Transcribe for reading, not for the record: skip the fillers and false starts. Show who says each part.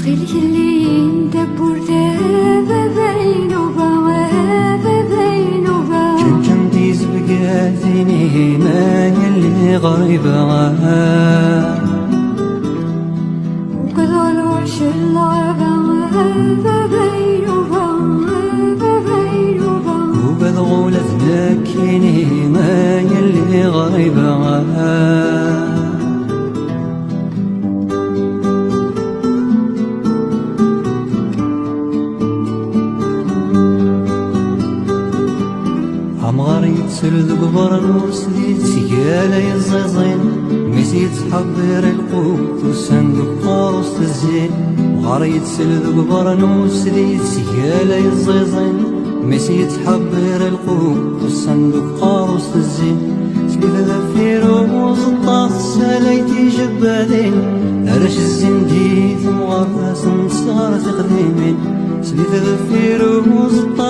Speaker 1: صغيرك اللي ندبر دابا بينوبا
Speaker 2: كم ديز بقاتيني ما يلي غريبة
Speaker 1: وكذا الوحش اللعبة بينوبا
Speaker 2: وبالغولة تلاكيني ما يلي غريبة عمغار يتسل ذقبر الوسدي تسيالا يزيزين ميسي تحضر القوت والصندوق قاروس الزين مغار يتسل ذقبر الوسدي تسيالا يزيزين ميسي تحضر القوت والصندوق قاروس الزين سليفة ذفيروز الطاس ساليتي جبالين هرش الزنديد مغار ناس صغار تقديمين سليفة ذفيروز الطاس